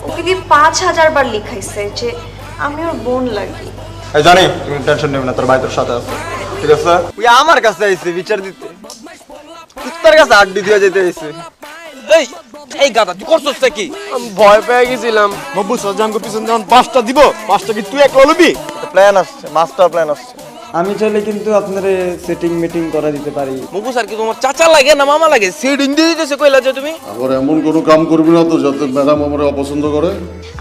ওকে দিয়ে 5000 বার লিখাইছে যে আমি ওর বোন লাগি। এই জানি তুমি টেনশন নেবে না, তোর ভাই তোর সাথে আছে, ঠিক আছে? ওই আমার কাছে আইছে বিচার দিতে, তোর কাছে আড্ডি দিয়ে যেতে আইছে। এই এই গাদা তুই করছস কি? আমি ভয় পেয়ে গেছিলাম। মব্বু সজ্জানকে পিছন যখন 5টা দিব, 5টা কি তুই একলা লবি? এটা প্ল্যান আসছে, মাস্টার প্ল্যান আসছে। আমি চাইলে কিন্তু আপনারে সেটিং মিটিং করে দিতে পারি। মবু স্যার কি তোমার চাচা লাগে না মামা লাগে? সেডিং দিয়ে দিতেছে কইলা যে তুমি। আবার এমন কোনো কাম করবি না তো যাতে ম্যাডাম আমারে অপছন্দ করে।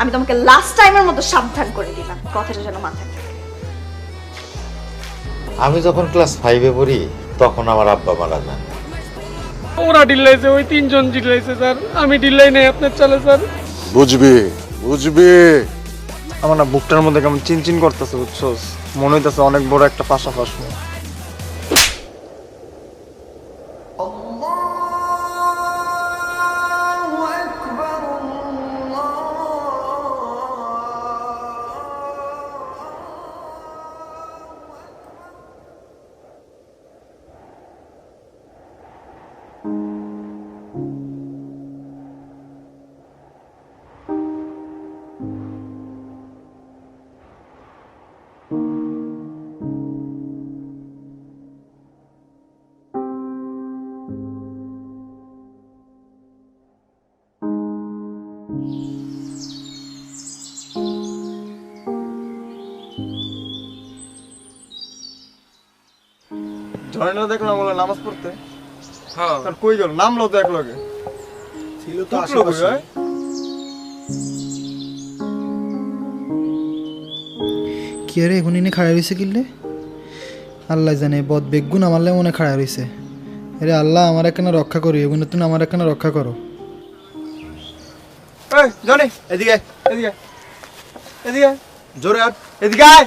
আমি তোমাকে লাস্ট টাইমের মতো সাবধান করে দিলাম, কথাটা যেন মাথায় থাকে। আমি যখন ক্লাস 5-এ পড়ি তখন আমার আব্বা মারা যান। ওরা ডিলাইছে, ওই 3 জন ডিলাইছে স্যার, আমি ডিলাই নাই আপনার চলে স্যার। বুঝবি বুঝবি। আমার না বুকটার মধ্যে কেমন চিনচিন করতেছে, বুঝছস? মনে হইতেছে অনেক বড় একটা পাশা ফাঁসবো। ঝর্ণা দেখলাম বলে নামাজ পড়তে। হ্যাঁ আর কই গেল? নামলো তো এক লগে ছিল তো আশেপাশে। কি রে এখন ইনি খাড়া রয়েছে কিনলে? আল্লাহ জানে বদ বেগুন আমারলে মনে খাড়া রয়েছে। আরে আল্লাহ আমার একখানা রক্ষা করি, এগুলো তুমি আমার একখানা রক্ষা করো। এই জনি এদিকে আয়, এদিকে আয়, এদিকে আয়। জোরে আয়, এদিকে আয়,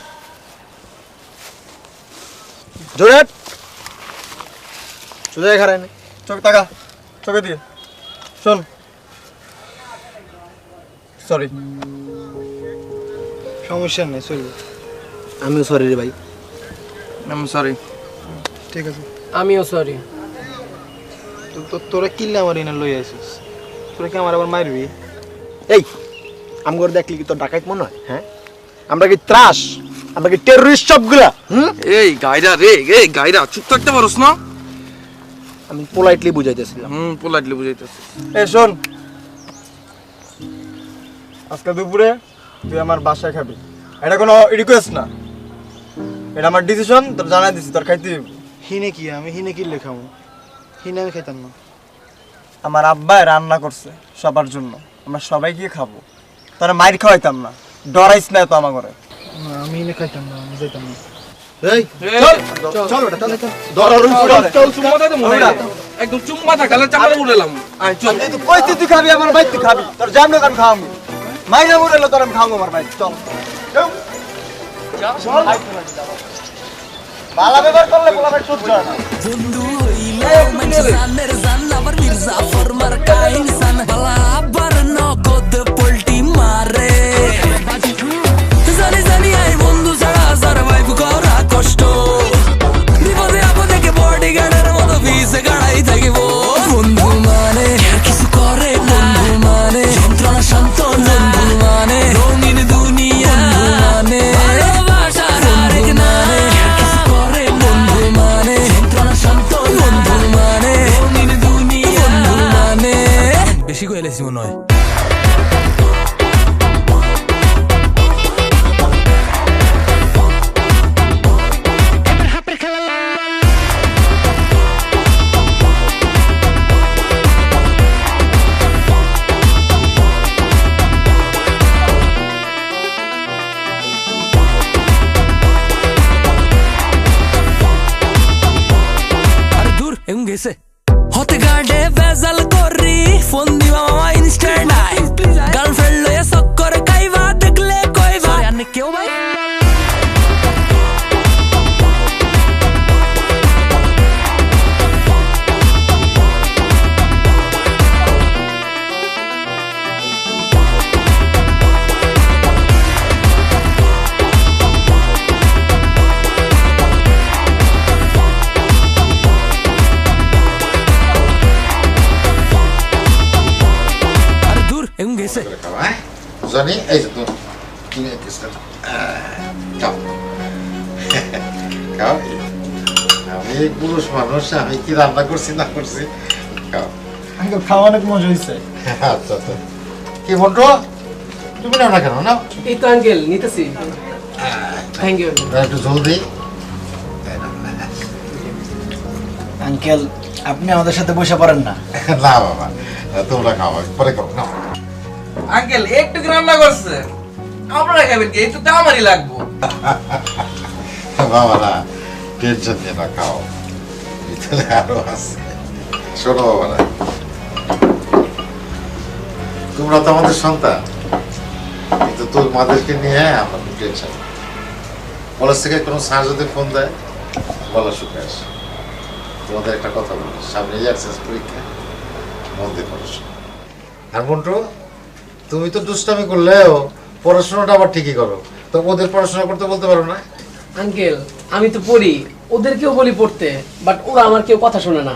জোরে আয়। সোজা খারায় না, চোখ তাকা, চোখে দিয়ে শোন। সরি। সমস্যা নেই, চলবে। আমিও সরি রে ভাই। আমি সরি। ঠিক আছে। আমিও সরি। তোরা কিনলে আমার এনে লই আসিস, তোরা কি আমার আবার মারবি? এই আমগর দেখলি কি তোর ডাকাইত মনে হয়? হ্যাঁ, আমরা কি ত্রাস? আমরা কি টেররিস্ট সবগুলা? এই গাইরা রে, এই গাইরা চুপ থাকতে পারোস না? আমি পোলাইটলি বুঝাইতেছিলাম। পোলাইটলি বুঝাইতেছিস। এই শোন, আজকে দুপুরে তুই আমার বাসায় খাবি। এটা কোনো রিকোয়েস্ট না, এটা আমার ডিসিশন। তোর জানাই দিছি, তোর খাইতে হইব। হিনে কি আমি হিনে কিনলে খাবো? হিনে আমি খাইতাম না। আমার আব্বাই রান্না করছে সবার জন্য, আমরা সবাই গিয়ে খাবো। তোরা মাইর খাওয়াইতাম না, ডরাইস না তো আমার ঘরে। না আমি হিনে খাইতাম না, আমি যাইতাম না। এই চল চল বেটা, চল চল চুম্মা দাও মনে হয় একদম চুম্মা থাকালে চাপড়ে উড়েলাম। চল। তুই কই তুই খাবি আমার বাইতে খাবি? তোর জান না আমি খাওয়াবো। মাইরা মুড়েলো তোর আমি খাওয়াবো আমার বাইতে। চল চল। বালা ব্যবহার করলে বলা ভাই সহ্য হয় না। বন্ধু হইলো জানের জান আবার মির্জাফর মার্কা ইনসান বালা আবার নগদ পোল্টি মারে জানি জানি আই বন্ধু ছাড়া সারভাইভ করা কষ্ট বিপদে আপদে কে বডি গার্ডের মতো ভিসে গাড়াই থাকিব বন্ধু মানে কিছু করে বন্ধু মানে যন্ত্রণা শান্ত বন্ধু মানে রঙিন দুনিয়া মানে ভালোবাসার আরেক নামে কিছু করে বন্ধু মানে যন্ত্রণা শান্ত বন্ধু মানে রঙিন দুনিয়া বন্ধু মানে বেশি কইলেছি মনে হয়। গেছে হতে গার্ডে ভেজাল করি ফোন দিবা মামা ইনস্ট্যান্ট আই গার্লফ্রেন্ড লয়ে সক করে কাইবা দেখলে কইবা আনে কেউ ভাই গেছে জানি এই যে তুমি খাও খাও আমি পুরুষ মানুষ আমি কি রান্না করছি না করছি খাও আঙ্কেল খাওয়া অনেক মজা হয়েছে। আচ্ছা আচ্ছা কি বন্ধু তুমি নাও না কেন না এই তো আঙ্কেল নিতেছি থ্যাংক ইউ একটু জলদি আঙ্কেল আপনি আমাদের সাথে বসে পারেন না? না বাবা তোমরা খাও পরে খাও না আঙ্কেল একটু রান্না করছে আপনারা খাবেন কি একটু তো আমারই লাগবো বাবা না টেনশন নিয়ে না খাও ভিতরে আরো আছে শোনো বাবা না তোমরা তো আমাদের সন্তান কিন্তু তোর মাদেরকে নিয়ে আমরা খুব টেনশন কলেজ থেকে কোনো স্যার যদি ফোন দেয় বলা শুনে আসে তোমাদের একটা কথা বলি সামনে ইয়ারসেন্স পরীক্ষা মন দিয়ে পড়াশোনা আর মন্টু তুমি তো দুষ্টামি করলেও পড়াশোনাটা আবার ঠিকই করো তো ওদের পড়াশোনা করতে বলতে পারো না আঙ্কেল আমি তো পড়ি ওদেরকেও বলি পড়তে বাট ওরা আমার কেউ কথা শোনে না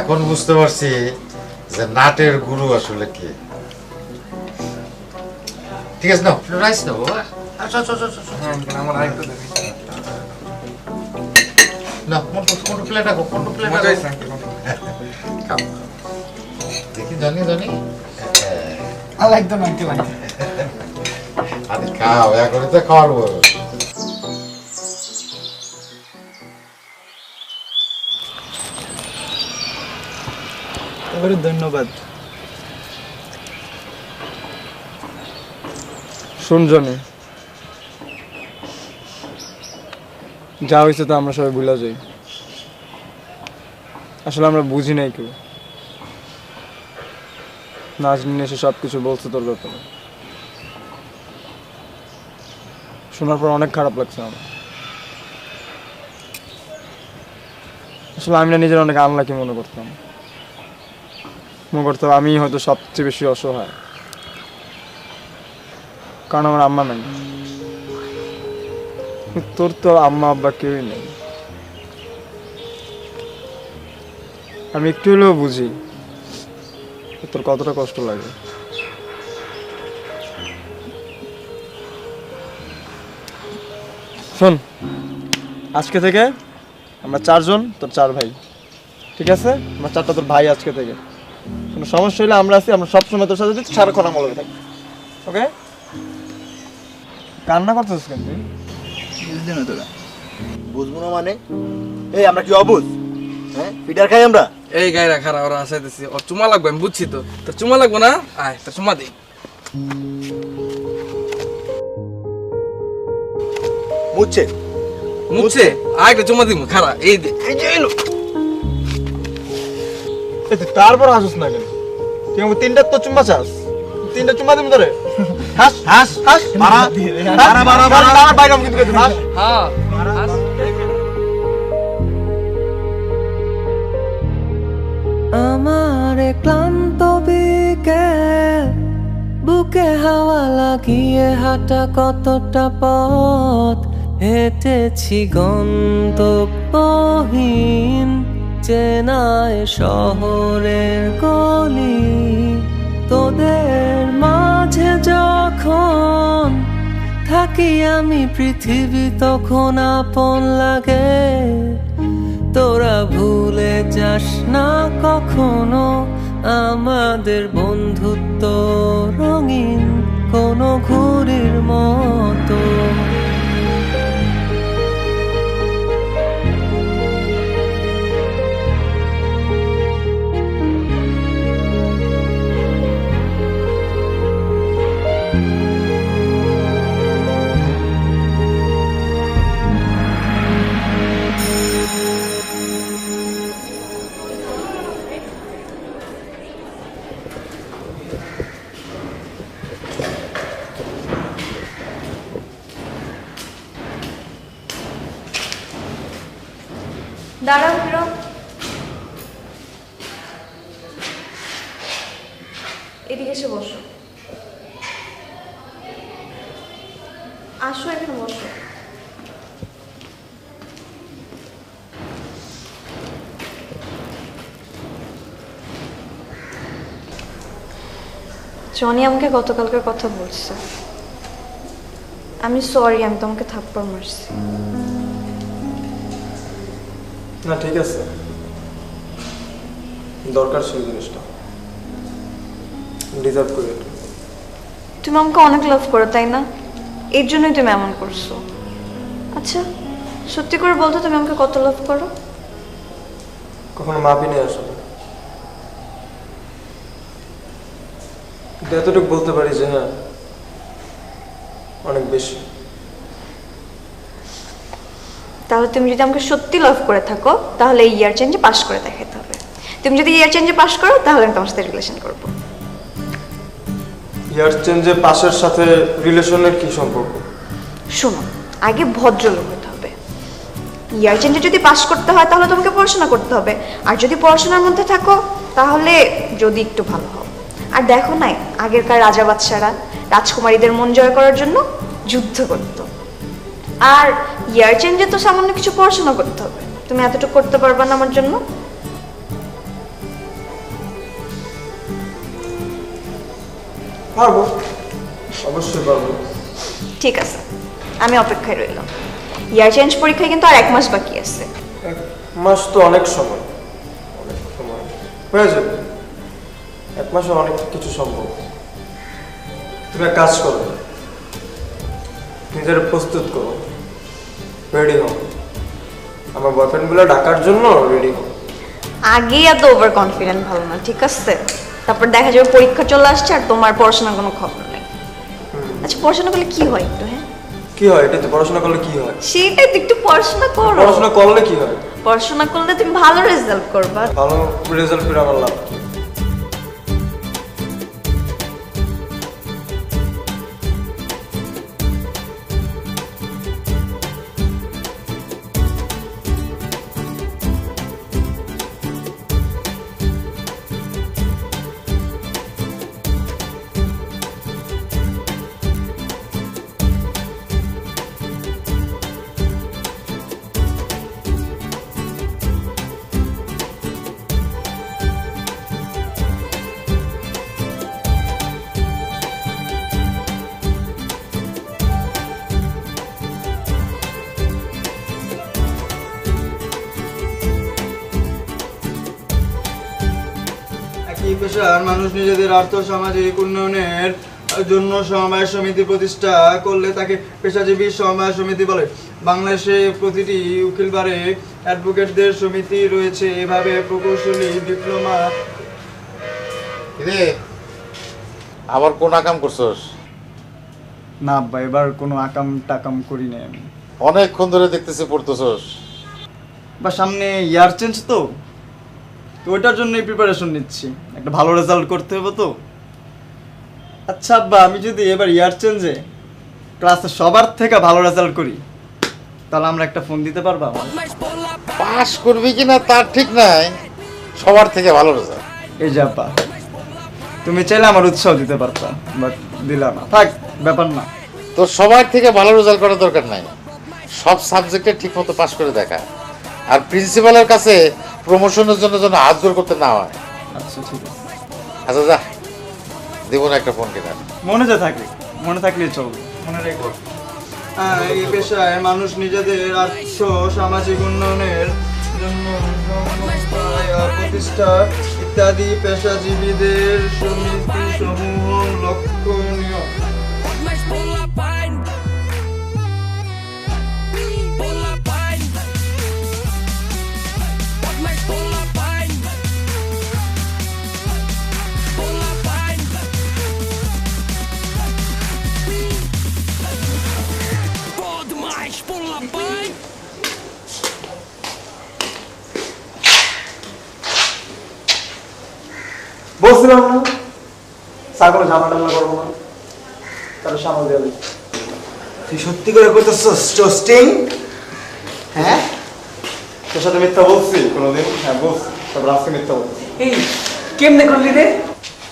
এখন বুঝতে পারছি যে নাটের গুরু আসলে কে ঠিক আছে নাও রাইস নাও বাবা আচ্ছা আচ্ছা আচ্ছা আমার আরেকটু দেবে না কোন প্লেট রাখো কোন প্লেট মজা হয়েছে খাও দেখি জানি জানি একদম আঙ্কেল আরে খাও এখনই তো খাওয়ার বয়স এবারে ধন্যবাদ। শুনজনে যা হয়েছে তো আমরা সবাই ভুলে যাই আসলে আমরা বুঝি নাই কেউ নাজনীন এসে সব কিছু বলছে তোর ব্যাপারে শোনার পর অনেক খারাপ লাগছে আমার আসলে আমি না নিজের অনেক আনলাকি মনে করতাম আমি হয়তো সবচেয়ে বেশি অসহায় কারণ আমার আম্মা নাই তোর তো আম্মা আব্বা কেউই নেই আমি একটু হলেও বুঝি তোর কতটা কষ্ট লাগে শোন আজকে থেকে আমরা 4 জন তোর 4 ভাই ঠিক আছে আমরা 4টা তোর ভাই আজকে থেকে কোনো সমস্যা হলে আমরা আছি আমরা সবসময় তোর সাথে সারাক্ষণ আমলে থাকি ওকে কান্না করতেছিস কেন তুই বুঝলি না তোরা? বুঝবো না মানে এই আমরা কি অবুঝ? হ্যাঁ ফিডার খাই আমরা? এই গায়রা খারা ওরা আসাইতেছি ওর চুমা লাগবে আমি বুঝছি তো তোর চুমা লাগবো না আয় তোর চুমা দে বুঝছে মুছে আয় একটা চুমা দিমু খারা এই দে এই যে এলো তুই তারপর হাসিস না কেন তুই আমাকে 3টা তো চুম্মা চাস 3টা চুম্মা দিম তোরে হাস হাস হাস মারা মারা মারা মারা বাইরে আমি কিন্তু হাস হ্যাঁ আমার ক্লান্ত বিকেল বুকে হাওয়া লাগিয়ে হাঁটা কতটা পথ হেঁটেছি গন্তব্যহীন চেনায় শহরের গলি তোদের মাঝে যখন থাকি আমি পৃথিবী তখন আপন লাগে তোরা ভুলে যাস না কখনো আমাদের বন্ধুত্ব রঙিন কোনো ঘুড়ির মতো দাঁড়াও ফিরো এদিকে এসে বসো আসো এখানে বসো জনি আমাকে গতকালকার কথা বলছে। আমি সরি, আমি তোমাকে থাপ্পড় মারছি। না ঠিক আছে, দরকার সেই জিনিসটা, ডিজার্ভ করি এটা। তুমি আমাকে অনেক লাভ করো তাই না? এর জন্যই তুমি এমন করছো। আচ্ছা সত্যি করে বলতো, তুমি আমাকে কত লাভ করো? কখনো মাপি নেই আসলে, কিন্তু এতটুকু বলতে পারি যে হ্যাঁ অনেক বেশি। তাহলে তুমি যদি আমাকে সত্যি লাভ করে থাকো তাহলে এই ইয়ার চেঞ্জে পাস করে দেখাতে হবে। তুমি যদি ইয়ার চেঞ্জে পাস করো তাহলে আমি তোমার সাথে রিলেশন করব। ইয়ার চেঞ্জে পাশের সাথে রিলেশনের কি সম্পর্ক? শোনো, আগে ভদ্রলোক হতে হবে। ইয়ার চেঞ্জে যদি পাস করতে হয় তাহলে তোমাকে পড়াশোনা করতে হবে, আর যদি পড়াশোনার মধ্যে থাকো তাহলে যদি একটু ভালো হও। আর দেখো নাই আগেরকার রাজা বাদশারা রাজকুমারীদের মন জয় করার জন্য যুদ্ধ করতো। আর ইয়ার চেঞ্জে তো সামান্য কিছু পড়াশোনা করতে হবে। তুমি এতটুকু করতে পারবে না আমার জন্য? পারবো, অবশ্যই পারবো। ঠিক আছে, আমি অপেক্ষায় রইলাম। ইয়ার চেঞ্জ পরীক্ষায় কিন্তু আর 1 মাস বাকি আছে। 1 মাস তো অনেক সময়, অনেক সময় হয়ে যাবে। 1 মাসে অনেক কিছু সম্ভব। তুমি এক কাজ করো, নিজের প্রস্তুত করো, রেডি হও, আমার বয়ফ্রেন্ডগুলো ডাকার জন্য রেডি হও। আগেই এত ওভার কনফিডেন্ট ভালো না, ঠিক আছে? তারপর দেখা যাবে পরীক্ষা চলে আসছে আর তোমার পড়াশোনার কোনো খবর নেই। আচ্ছা পড়াশোনা করলে কি হয় একটু? হ্যাঁ কি হয় এটা? তো পড়াশোনা করলে কি হয়? সেটাই তো, একটু পড়াশোনা করো। পড়াশোনা করলে কি হয়? পড়াশোনা করলে তুমি ভালো রেজাল্ট করবা। ভালো রেজাল্ট করে আমার লাভ কি? একই পেশার মানুষ নিজেদের আর্থ সামাজিক উন্নয়নের জন্য সমবায় সমিতি প্রতিষ্ঠা করলে তাকে পেশাজীবী সমবায় সমিতি বলে। বাংলাদেশে প্রতিটি উকিলবারে অ্যাডভোকেটদের সমিতি রয়েছে। এভাবে প্রকৌশলী, ডিপ্লোমা। রে আবার কোন আকাম করছস? না আব্বা, এবার কোনো আকাম টাকাম করি নাই আমি। অনেকক্ষণ ধরে দেখতেছি পড়তেছস। বা সামনে ইয়ার চেঞ্জ তো ওইটার জন্যই প্রিপারেশন নিচ্ছি, একটা ভালো রেজাল্ট করতে হবে তো। আচ্ছা আব্বা, আমি যদি এবার ইয়ার চেঞ্জে ক্লাসে সবার থেকে ভালো রেজাল্ট করি তাহলে আমরা একটা ফোন দিতে পারবো? পাস করবি কিনা তার ঠিক নাই, সবার থেকে ভালো রেজাল্ট। এই যে আব্বা, তুমি চাইলে আমার উৎসাহ দিতে পারতা, বাট দিলা না। থাক, ব্যাপার না। তো সবার থেকে ভালো রেজাল্ট করার দরকার নাই, সব সাবজেক্টে ঠিকমতো পাস করে দেখা। আর প্রিন্সিপালের কাছে প্রমোশনের জন্য যেন হাত জোর করতে না হয়। আচ্ছা ঠিক আছে। আচ্ছা যা, দেব না একটা ফোন কিনা। মনে থাকলেই চলবে, মনে রেখো। এই পেশায় মানুষ নিজেদের আর্থ সামাজিক উন্নয়নের জন্য সমবায় প্রতিষ্ঠা ইত্যাদি পেশাজীবীদের সমিতি সমূহ লক্ষণীয়। বলছিলাম না স্যার কোনো ঝামেলা টামেলা করবো না, তাহলে সামাল দিয়ে দিই। তুই সত্যি করে করতেছস টোস্টিং? হ্যাঁ, তোর সাথে মিথ্যা বলছি কোনোদিন? হ্যাঁ বলছি, তারপর আজকে মিথ্যা বলছি। এই কেমনে করলি রে?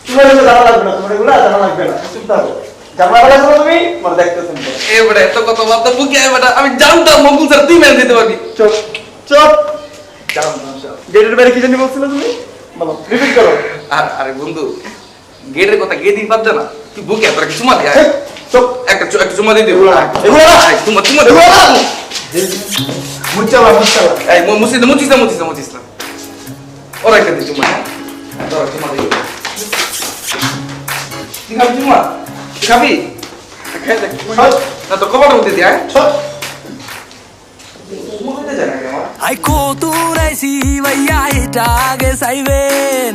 তোমার এগুলো জানা লাগবে না, তোমার এগুলো জানা লাগবে না। চুপ থাকো, জানা লাগবে না তুমি, মানে দেখতেছেন তো। এবারে এত কথা বাদ বুকে এবারে আমি জানতাম মকুল স্যার তুই মেরে দিতে পারবি। চুপ চুপ, গেটের বাইরে কি জানি বলছিলে তুমি? বলো, রিপিট করো। আরে বন্ধু গেটের কথা গেট দিন পারবে না তুই বুকে তোর একটা চুমা দে চুপ একটা চুমা দিয়ে দিও এগুলো না। চুমা এগুলো না। মুচ্চালা এই মুচিস না ওরা একটা দিয়ে চুমা তোরা চুমা দিয়ে তুই খাবি চুমা তুই খাবি খেয়ে দেখ না তো কবারের মধ্যে দিয়ে চুমা খেতে যায় না আমার Ay kotunaisi vaya itage saiben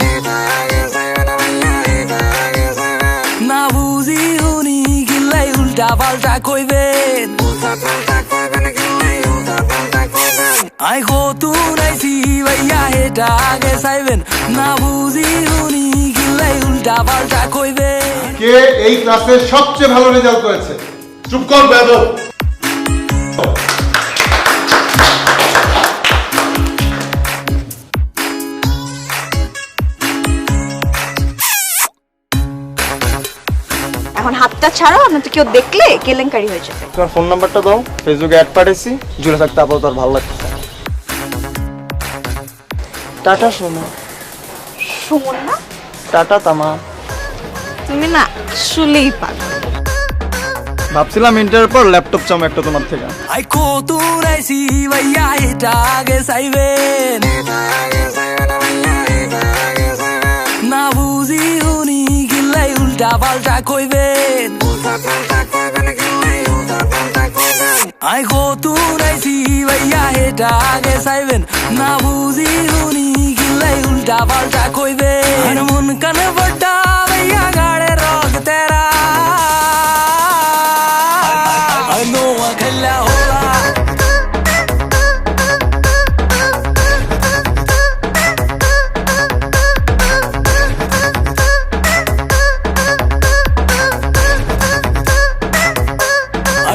Na buzi huni gillai ulta palta koiben Ay kotunaisi vaya itage saiben Na buzi huni gillai ulta palta koiben কে এই ক্লাসে সবচেয়ে ভালো রেজাল্ট করেছে? চুপ কর বেয়াদব। এখন হাতটা ছাড়ো, না তো কেউ দেখলে কেলেঙ্কারি হয়ে যাবে। তোমার ফোন নাম্বারটা দাও, ফেসবুকে অ্যাড পাঠাইছি, জুড়ে থাকতে আপাতত আর ভালো লাগছে। টাটা সোনা, সুমন না, টাটা তামা। তুমি না আসলেই পাগল। ভাবছিলাম ইন্টারের পর ল্যাপটপ চাম একটা তোমার থেকে। Ay kotunaisi vaya itage saiben Na buzi huni gillai ulta palta koiben Ay kotunaisi vaya itage saiben Na buzi huni gillai ulta palta koiben Har mon kan vadda vaya gaade rog tera Ay no akhla hola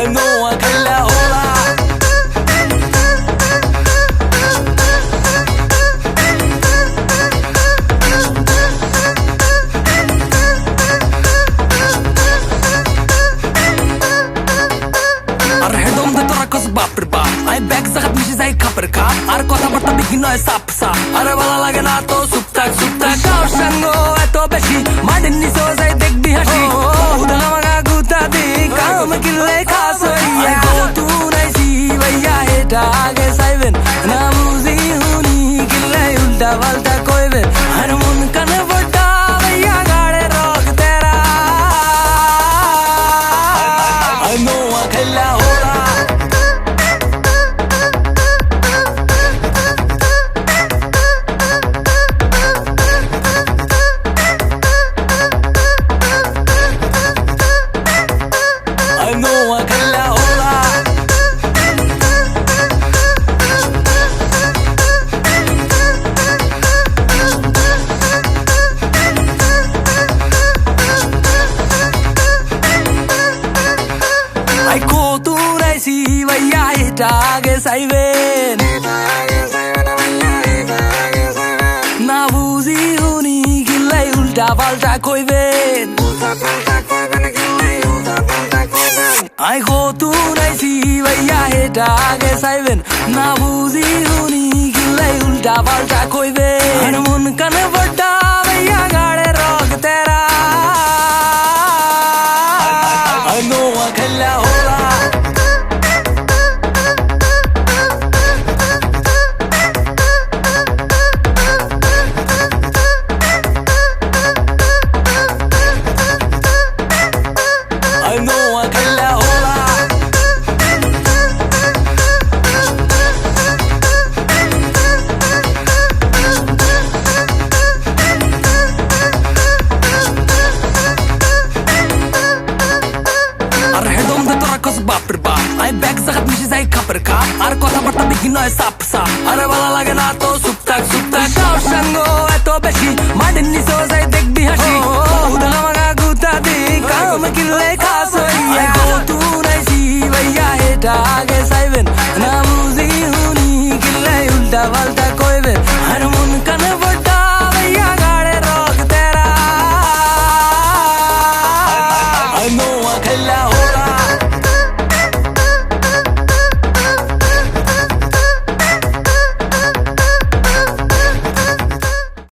I know I can la hola Ar hedom de tora kos bapr bap I back zagat mishi zai kapr kap Ar kotha barta bigino e sap sap Ar bala lage na to suptak Kao shango eto beshi Madin niso zai dekbi hashi Uda maga guta di Kaam kille khasoi I go to naisi vaya heta age saiben Na muzi huni kille ulta valta koiben Har mon kan vadda vaya gaade rog tera I know I can la hola I know I can la hola I kotunaisi vaya itage saiben Na buzi huni gillai ulta palta koiben I kotunaisi vaya itage saiben Na buzi huni gillai ulta palta koiben Har mon kan vadda vaya gaade rog tera I know I can la hola I know I can la hola Ar hedom de tora kos bapr bap I back zagat mishi zai kapr kap Ar kotha barta bigino e sap sap Ar bala lage na to suptak Kao shango eto beshi Madin niso zai dekbi hashi Uda maga guta di Kaam kille khasoi I go to naisi vaya heta age saiben Na muzi huni kille ulta valta